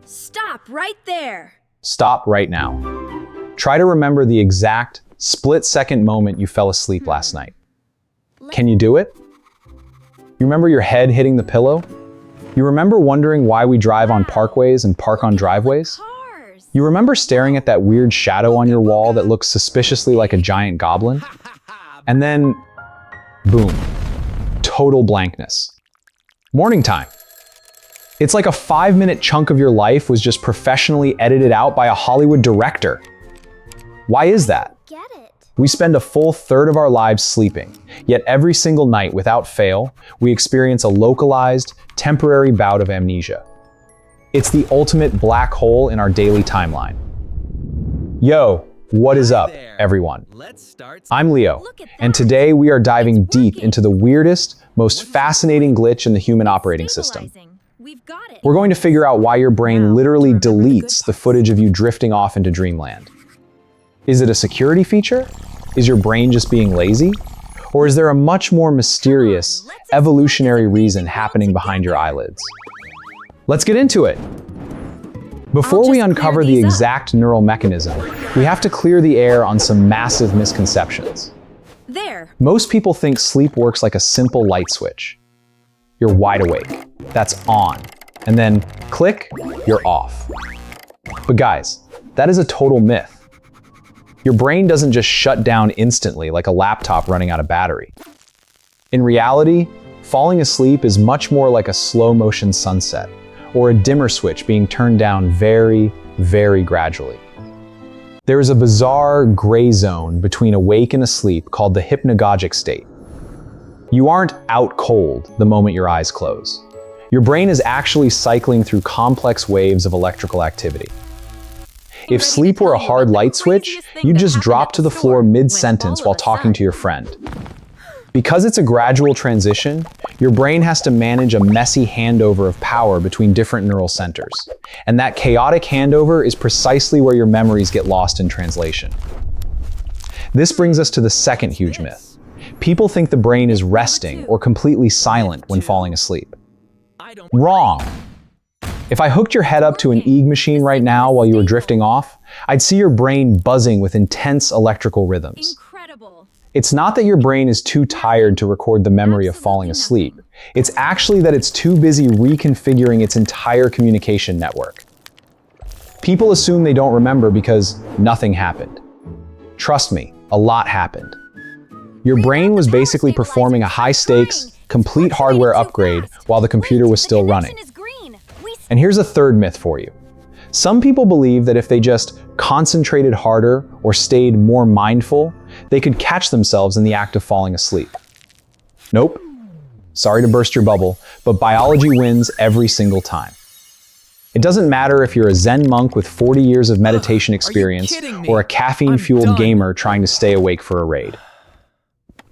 Stop right there. Stop right now. Try to remember the exact split-second moment you fell asleep last night. Can you do it? You remember your head hitting the pillow? You remember wondering why we drive on parkways and park on driveways? You remember staring at that weird shadow on your wall that looks suspiciously like a giant goblin? And then, boom, total blankness. Morning time. It's like a 5-minute chunk of your life was just professionally edited out by a Hollywood director. Why is that? Get it. We spend a full third of our lives sleeping, yet every single night, without fail, we experience a localized, temporary bout of amnesia. It's the ultimate black hole in our daily timeline. Yo, what is up, everyone? I'm Leo, and today we are diving deep into the weirdest, most fascinating glitch in the human operating system. We're going to figure out why your brain literally deletes the footage of you drifting off into dreamland. Is it a security feature? Is your brain just being lazy? Or is there a much more mysterious, evolutionary reason happening behind your eyelids? Let's get into it. Before we uncover the exact neural mechanism, we have to clear the air on some massive misconceptions. Most people think sleep works like a simple light switch. You're wide awake, that's on, and then click, you're off. But guys, that is a total myth. Your brain doesn't just shut down instantly like a laptop running out of battery. In reality, falling asleep is much more like a slow-motion sunset, or a dimmer switch being turned down very, very gradually. There is a bizarre gray zone between awake and asleep called the hypnagogic state. You aren't out cold the moment your eyes close. Your brain is actually cycling through complex waves of electrical activity. If sleep were a hard light switch, you'd just drop to the floor mid-sentence while talking to your friend. Because it's a gradual transition, your brain has to manage a messy handover of power between different neural centers. And that chaotic handover is precisely where your memories get lost in translation. This brings us to the second huge myth. People think the brain is resting or completely silent when falling asleep. Wrong. If I hooked your head up to an EEG machine right now while you were drifting off, I'd see your brain buzzing with intense electrical rhythms. Incredible. It's not that your brain is too tired to record the memory of falling asleep. It's actually that it's too busy reconfiguring its entire communication network. People assume they don't remember because nothing happened. Trust me, a lot happened. Your brain was basically performing a high-stakes, complete hardware upgrade while the computer was still running. And here's a third myth for you. Some people believe that if they just concentrated harder or stayed more mindful, they could catch themselves in the act of falling asleep. Nope. Sorry to burst your bubble, but biology wins every single time. It doesn't matter if you're a Zen monk with 40 years of meditation experience or a caffeine-fueled gamer trying to stay awake for a raid.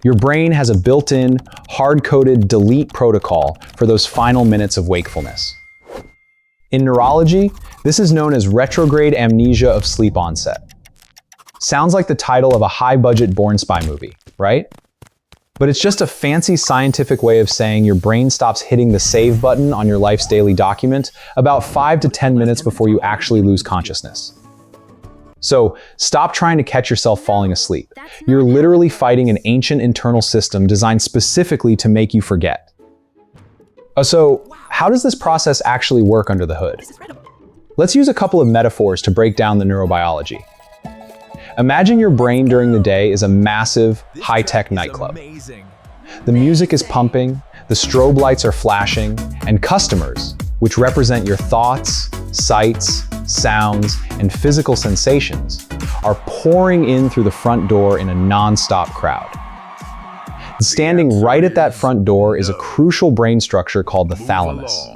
Your brain has a built-in, hard-coded delete protocol for those final minutes of wakefulness. In neurology, this is known as retrograde amnesia of sleep onset. Sounds like the title of a high-budget Born Spy movie, right? But it's just a fancy scientific way of saying your brain stops hitting the save button on your life's daily document about 5 to 10 minutes before you actually lose consciousness. So stop trying to catch yourself falling asleep. You're literally fighting an ancient internal system designed specifically to make you forget. So how does this process actually work under the hood? Let's use a couple of metaphors to break down the neurobiology. Imagine your brain during the day is a massive, high-tech nightclub. The music is pumping, the strobe lights are flashing, and customers, which represent your thoughts, sights, sounds, and physical sensations, are pouring in through the front door in a non-stop crowd. Standing right at that front door is a crucial brain structure called the thalamus.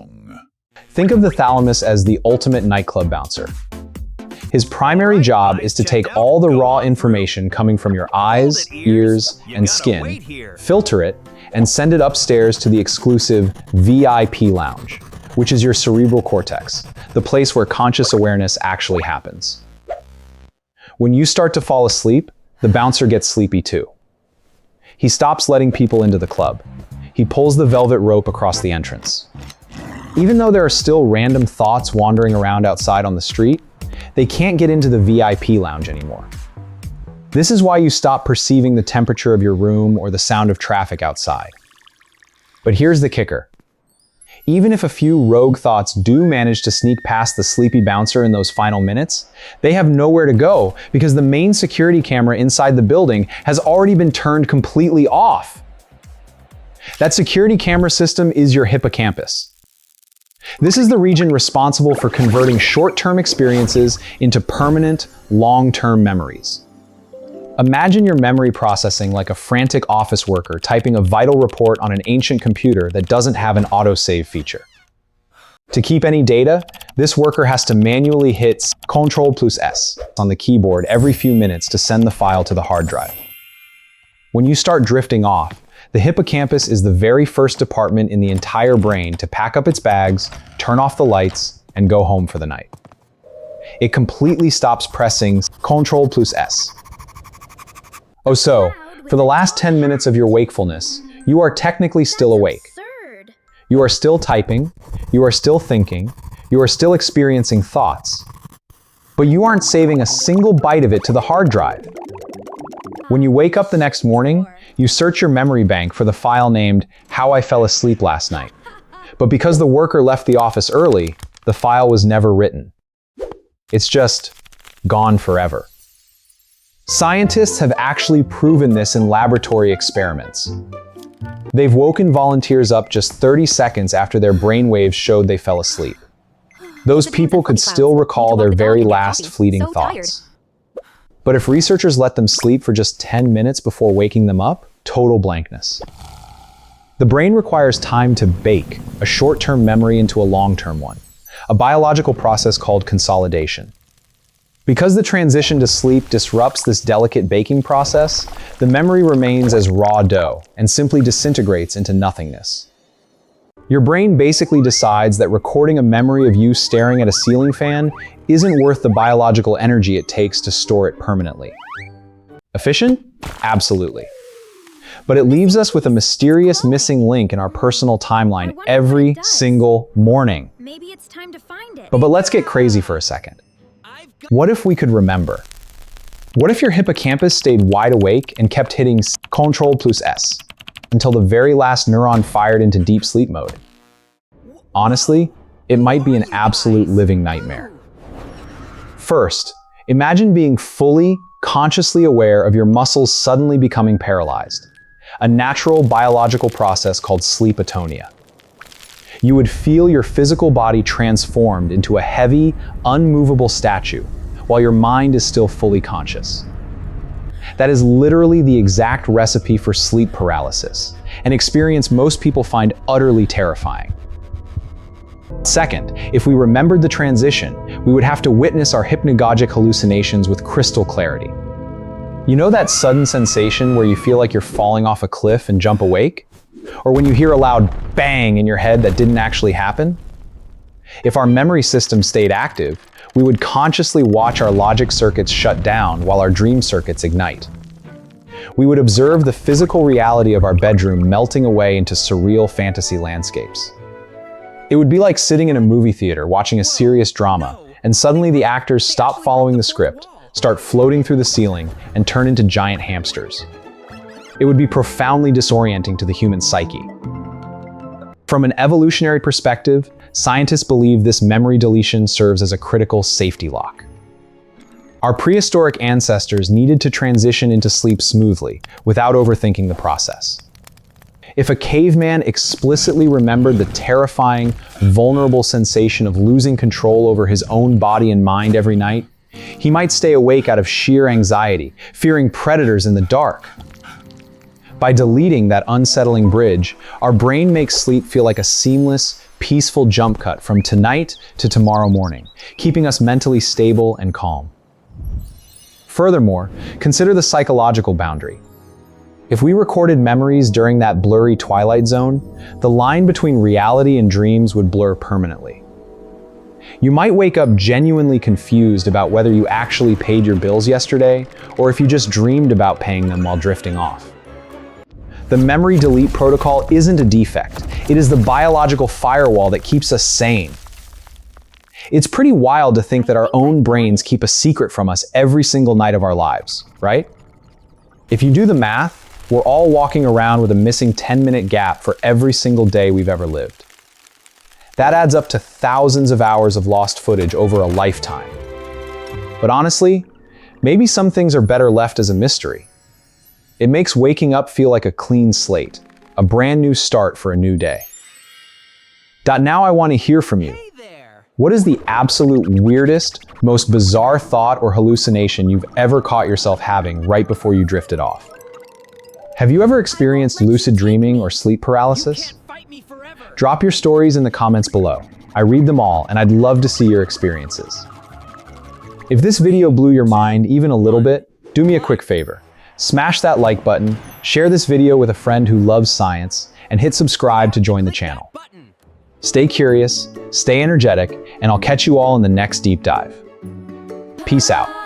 Think of the thalamus as the ultimate nightclub bouncer. His primary job is to take all the raw information coming from your eyes, ears, and skin, filter it, and send it upstairs to the exclusive VIP lounge, which is your cerebral cortex, the place where conscious awareness actually happens. When you start to fall asleep, the bouncer gets sleepy too. He stops letting people into the club. He pulls the velvet rope across the entrance. Even though there are still random thoughts wandering around outside on the street, they can't get into the VIP lounge anymore. This is why you stop perceiving the temperature of your room or the sound of traffic outside. But here's the kicker. Even if a few rogue thoughts do manage to sneak past the sleepy bouncer in those final minutes, they have nowhere to go because the main security camera inside the building has already been turned completely off. That security camera system is your hippocampus. This is the region responsible for converting short-term experiences into permanent, long-term memories. Imagine your memory processing like a frantic office worker typing a vital report on an ancient computer that doesn't have an autosave feature. To keep any data, this worker has to manually hit CTRL+S on the keyboard every few minutes to send the file to the hard drive. When you start drifting off, the hippocampus is the very first department in the entire brain to pack up its bags, turn off the lights, and go home for the night. It completely stops pressing CTRL+S. Oh, so, for the last 10 minutes of your wakefulness, you are technically still awake. You are still typing, you are still thinking, you are still experiencing thoughts. But you aren't saving a single byte of it to the hard drive. When you wake up the next morning, you search your memory bank for the file named How I Fell Asleep Last Night. But because the worker left the office early, the file was never written. It's just gone forever. Scientists have actually proven this in laboratory experiments. They've woken volunteers up just 30 seconds after their brainwaves showed they fell asleep. Those people could still recall their very last fleeting thoughts. But if researchers let them sleep for just 10 minutes before waking them up, total blankness. The brain requires time to bake a short-term memory into a long-term one, a biological process called consolidation. Because the transition to sleep disrupts this delicate baking process, the memory remains as raw dough and simply disintegrates into nothingness. Your brain basically decides that recording a memory of you staring at a ceiling fan isn't worth the biological energy it takes to store it permanently. Efficient? Absolutely. But it leaves us with a mysterious missing link in our personal timeline every single morning. Maybe it's time to find it. But let's get crazy for a second. What if we could remember? What if your hippocampus stayed wide awake and kept hitting CTRL+S until the very last neuron fired into deep sleep mode? Honestly, it might be an absolute living nightmare. First, imagine being fully, consciously aware of your muscles suddenly becoming paralyzed, a natural biological process called sleep atonia. You would feel your physical body transformed into a heavy, unmovable statue, while your mind is still fully conscious. That is literally the exact recipe for sleep paralysis, an experience most people find utterly terrifying. Second, if we remembered the transition, we would have to witness our hypnagogic hallucinations with crystal clarity. You know that sudden sensation where you feel like you're falling off a cliff and jump awake? Or when you hear a loud bang in your head that didn't actually happen? If our memory system stayed active, we would consciously watch our logic circuits shut down while our dream circuits ignite. We would observe the physical reality of our bedroom melting away into surreal fantasy landscapes. It would be like sitting in a movie theater watching a serious drama, and suddenly the actors stop following the script, start floating through the ceiling, and turn into giant hamsters. It would be profoundly disorienting to the human psyche. From an evolutionary perspective, scientists believe this memory deletion serves as a critical safety lock. Our prehistoric ancestors needed to transition into sleep smoothly, without overthinking the process. If a caveman explicitly remembered the terrifying, vulnerable sensation of losing control over his own body and mind every night, he might stay awake out of sheer anxiety, fearing predators in the dark. By deleting that unsettling bridge, our brain makes sleep feel like a seamless, peaceful jump cut from tonight to tomorrow morning, keeping us mentally stable and calm. Furthermore, consider the psychological boundary. If we recorded memories during that blurry twilight zone, the line between reality and dreams would blur permanently. You might wake up genuinely confused about whether you actually paid your bills yesterday, or if you just dreamed about paying them while drifting off. The memory delete protocol isn't a defect. It is the biological firewall that keeps us sane. It's pretty wild to think that our own brains keep a secret from us every single night of our lives, right? If you do the math, we're all walking around with a missing 10-minute gap for every single day we've ever lived. That adds up to thousands of hours of lost footage over a lifetime. But honestly, maybe some things are better left as a mystery. It makes waking up feel like a clean slate, a brand new start for a new day. Now I want to hear from you. What is the absolute weirdest, most bizarre thought or hallucination you've ever caught yourself having right before you drifted off? Have you ever experienced lucid dreaming or sleep paralysis? Drop your stories in the comments below. I read them all, and I'd love to see your experiences. If this video blew your mind even a little bit, do me a quick favor. Smash that like button, share this video with a friend who loves science, and hit subscribe to join the channel. Stay curious, stay energetic, and I'll catch you all in the next deep dive. Peace out.